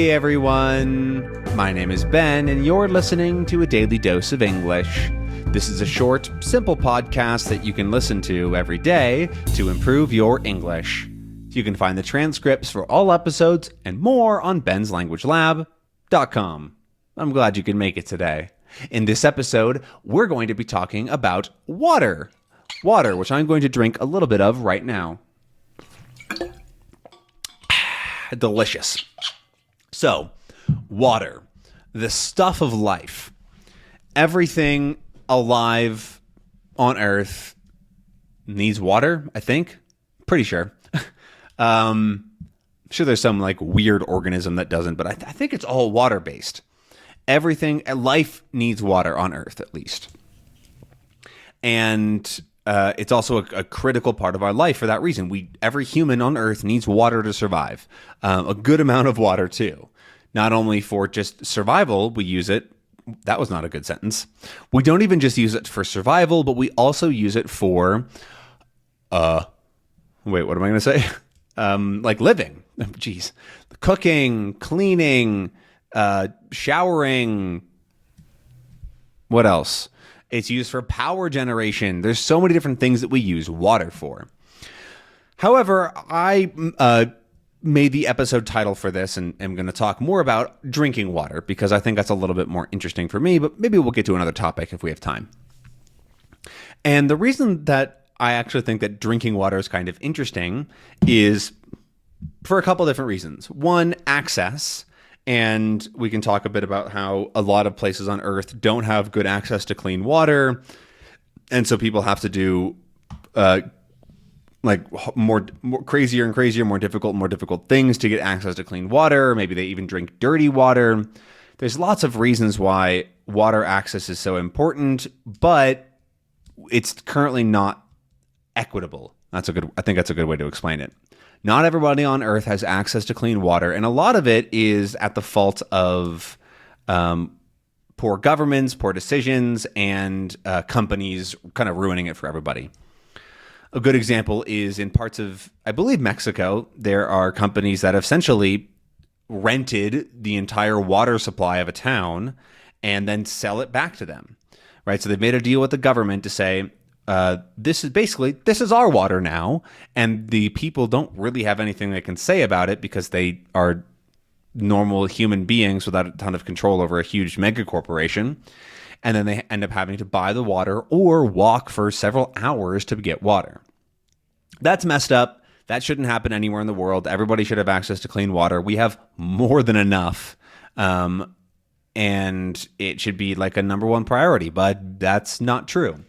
Hey everyone, my name is Ben and you're listening to A Daily Dose of English. This is a short, simple podcast that you can listen to every day to improve your English. You can find the transcripts for all episodes and more on benslanguagelab.com. I'm glad you could make it today. In this episode, we're going to be talking about water. Water, which I'm going to drink a little bit of right now. Delicious. So, water, the stuff of life. Everything alive on Earth needs water, I think. Pretty sure. I'm sure there's some like weird organism that doesn't, but I think it's all water-based. Everything, life needs water on Earth, at least. And it's also a critical part of our life for that reason. Every human on Earth needs water to survive. A good amount of water, too. Not only for just survival, we use it. That was not a good sentence. We don't even just use it for survival, but we also use it for, wait, what am I going to say? Like living. Jeez. Cooking, cleaning, showering. What else? It's used for power generation. There's so many different things that we use water for. However, I made the episode title for this and am going to talk more about drinking water because I think that's a little bit more interesting for me, but maybe we'll get to another topic if we have time. And the reason that I actually think that drinking water is kind of interesting is for a couple different reasons. One, access. And we can talk a bit about how a lot of places on Earth don't have good access to clean water. And so people have to do more crazier and crazier, more difficult things to get access to clean water. Maybe they even drink dirty water. There's lots of reasons why water access is so important, but it's currently not equitable. I think that's a good way to explain it. Not everybody on Earth has access to clean water, and a lot of it is at the fault of poor governments, poor decisions, and companies kind of ruining it for everybody. A good example is in parts of, I believe, Mexico, there are companies that have essentially rented the entire water supply of a town and then sell it back to them, right? So they've made a deal with the government to say, this is our water now, and the people don't really have anything they can say about it because they are normal human beings without a ton of control over a huge mega corporation, and then they end up having to buy the water or walk for several hours to get water. That's messed up. That shouldn't happen anywhere in the world. Everybody should have access to clean water. We have more than enough, and it should be like a number one priority, but that's not true.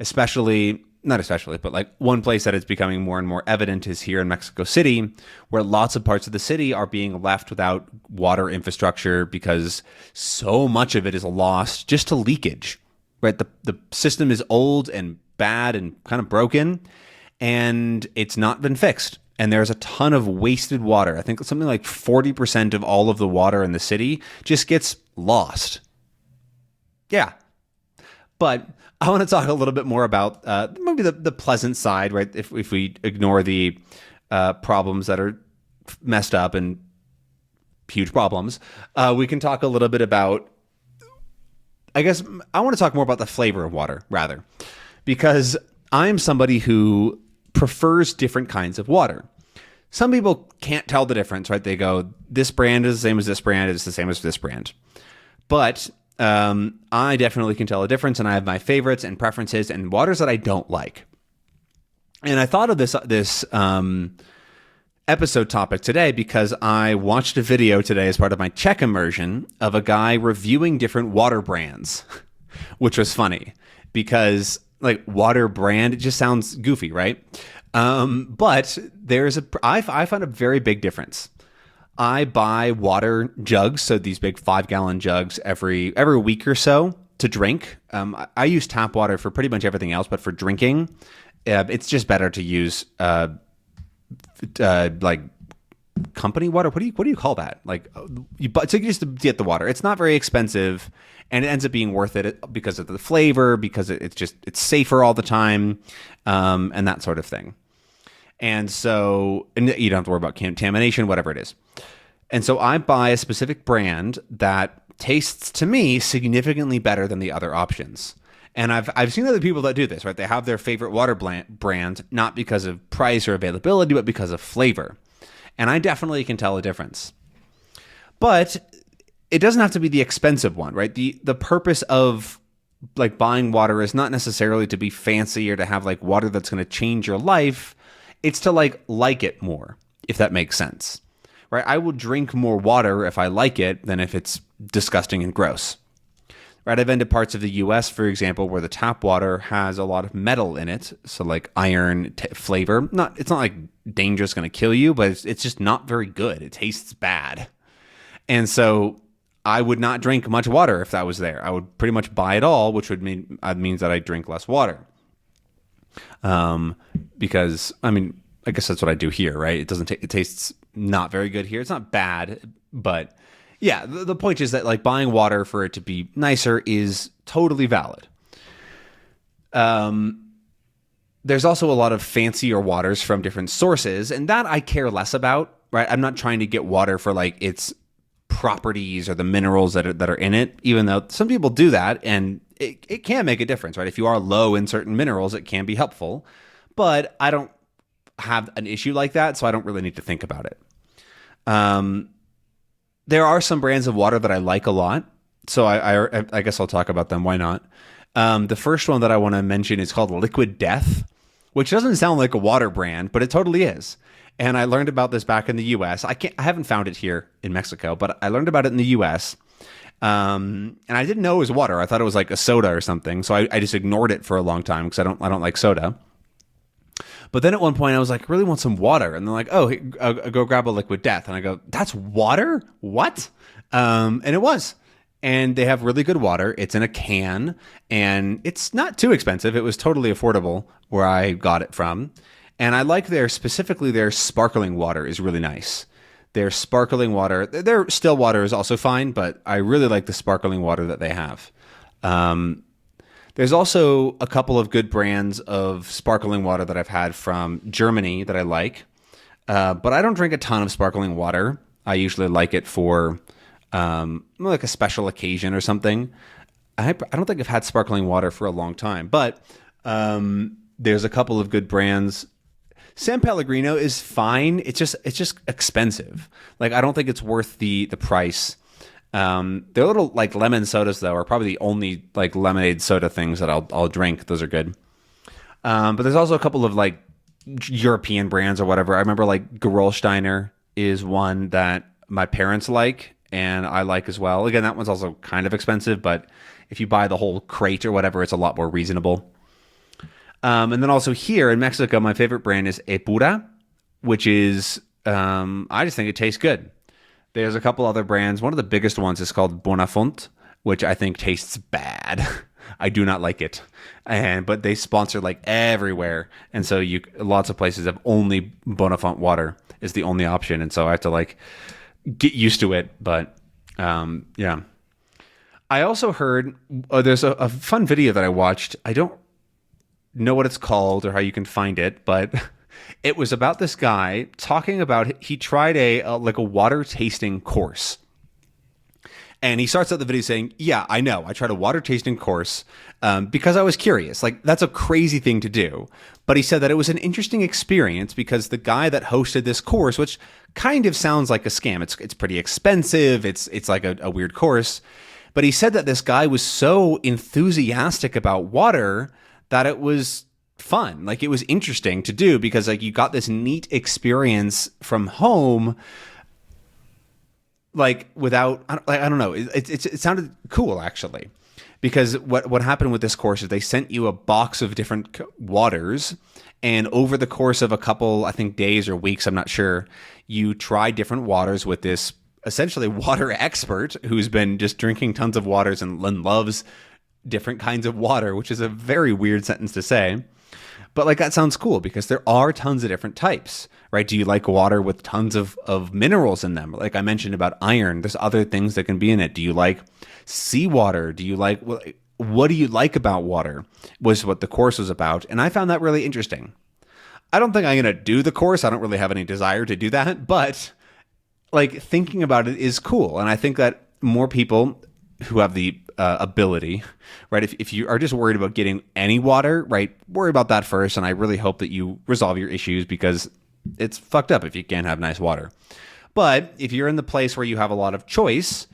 But like one place that is becoming more and more evident is here in Mexico City, where lots of parts of the city are being left without water infrastructure because so much of it is lost just to leakage, right? The system is old and bad and kind of broken, and it's not been fixed. And there's a ton of wasted water. I think something like 40% of all of the water in the city just gets lost. Yeah. But I want to talk a little bit more about maybe the pleasant side, right? If we ignore the problems that are messed up and huge problems, we can talk a little bit about, I guess I want to talk more about the flavor of water, rather, because I'm somebody who prefers different kinds of water. Some people can't tell the difference, right? They go, this brand is the same as this brand, it's the same as this brand. But I definitely can tell a difference, and I have my favorites and preferences and waters that I don't like. And I thought of this episode topic today because I watched a video today as part of my Czech immersion of a guy reviewing different water brands, which was funny because like water brand, it just sounds goofy, right? But I found a very big difference. I buy water jugs, so these big 5-gallon jugs every week or so to drink. I use tap water for pretty much everything else, but for drinking, it's just better to use like company water. What do you call that? Like so you just get the water. It's not very expensive, and it ends up being worth it because of the flavor, because it's safer all the time, and that sort of thing. And so, and you don't have to worry about contamination, whatever it is. And so I buy a specific brand that tastes to me significantly better than the other options. And I've seen other people that do this, right? They have their favorite water brand, not because of price or availability, but because of flavor. And I definitely can tell a difference. But it doesn't have to be the expensive one, right? The purpose of like buying water is not necessarily to be fancy or to have like water that's going to change your life. It's to like it more, if that makes sense. Right? I will drink more water if I like it than if it's disgusting and gross. Right? I've been to parts of the US, for example, where the tap water has a lot of metal in it. So like iron flavor. It's not like dangerous, going to kill you, but it's just not very good. It tastes bad. And so I would not drink much water if that was there. I would pretty much buy it all, which would means that I drink less water. Because I guess that's what I do here, right? It tastes not very good here. It's not bad, but yeah, the point is that like buying water for it to be nicer is totally valid. There's also a lot of fancier waters from different sources, and that I care less about, right? I'm not trying to get water for like its properties or the minerals that are in it, even though some people do that, and it can make a difference, right? If you are low in certain minerals, it can be helpful, but I don't have an issue like that, so I don't really need to think about it. There are some brands of water that I like a lot, so I guess I'll talk about them. Why not? The first one that I want to mention is called Liquid Death, which doesn't sound like a water brand, but it totally is. And I learned about this back in the US. I haven't found it here in Mexico, but I learned about it in the US. And I didn't know it was water. I thought it was like a soda or something. So I just ignored it for a long time because I don't like soda. But then at one point I was like, I really want some water. And they're like, oh, go grab a Liquid Death. And I go, that's water? What? And it was. And they have really good water. It's in a can and it's not too expensive. It was totally affordable where I got it from. And I like specifically their sparkling water is really nice. Their sparkling water, their still water is also fine, but I really like the sparkling water that they have. There's also a couple of good brands of sparkling water that I've had from Germany that I like. But I don't drink a ton of sparkling water. I usually like it for like a special occasion or something. I don't think I've had sparkling water for a long time, but there's a couple of good brands. San Pellegrino is fine. It's just expensive. Like I don't think it's worth the price. Their little like lemon sodas though are probably the only like lemonade soda things that I'll drink. Those are good. But there's also a couple of like European brands or whatever. I remember like Gerolsteiner is one that my parents like and I like as well. Again, that one's also kind of expensive, but if you buy the whole crate or whatever, it's a lot more reasonable. And then also here in Mexico, my favorite brand is Epura, which is, I just think it tastes good. There's a couple other brands. One of the biggest ones is called Bonafont, which I think tastes bad. I do not like it. But they sponsor like everywhere. And so lots of places have only Bonafont water is the only option. And so I have to like get used to it. But yeah. I also heard, there's a fun video that I watched. I don't know what it's called or how you can find it, but it was about this guy talking about he tried a water tasting course. And he starts out the video saying, yeah, I know. I tried a water tasting course because I was curious. Like, that's a crazy thing to do. But he said that it was an interesting experience because the guy that hosted this course, which kind of sounds like a scam. It's pretty expensive. It's like a weird course. But he said that this guy was so enthusiastic about water that it was fun. Like it was interesting to do because like you got this neat experience from home, like without, I don't know. It sounded cool actually, because what happened with this course is they sent you a box of different waters, and over the course of a couple, I think days or weeks, I'm not sure, you try different waters with this essentially water expert who's been just drinking tons of waters and loves different kinds of water, which is a very weird sentence to say. But like that sounds cool because there are tons of different types, right? Do you like water with tons of minerals in them? Like I mentioned about iron, there's other things that can be in it. Do you like seawater? Do you like, what do you like about water was what the course was about. And I found that really interesting. I don't think I'm going to do the course. I don't really have any desire to do that, but like thinking about it is cool. And I think that more people who have the ability, right? If you are just worried about getting any water, right? Worry about that first. And I really hope that you resolve your issues, because it's fucked up if you can't have nice water. But if you're in the place where you have a lot of choice,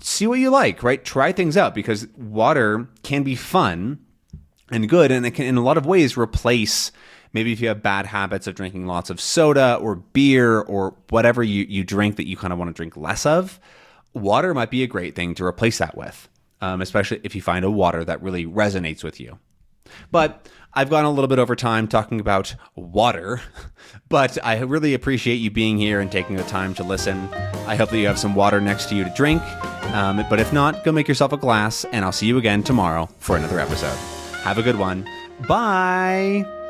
see what you like, right? Try things out, because water can be fun and good. And it can, in a lot of ways, replace maybe if you have bad habits of drinking lots of soda or beer or whatever you drink that you kind of want to drink less of. Water might be a great thing to replace that with, especially if you find a water that really resonates with you. But I've gone a little bit over time talking about water, but I really appreciate you being here and taking the time to listen. I hope that you have some water next to you to drink. But if not, go make yourself a glass, and I'll see you again tomorrow for another episode. Have a good one. Bye.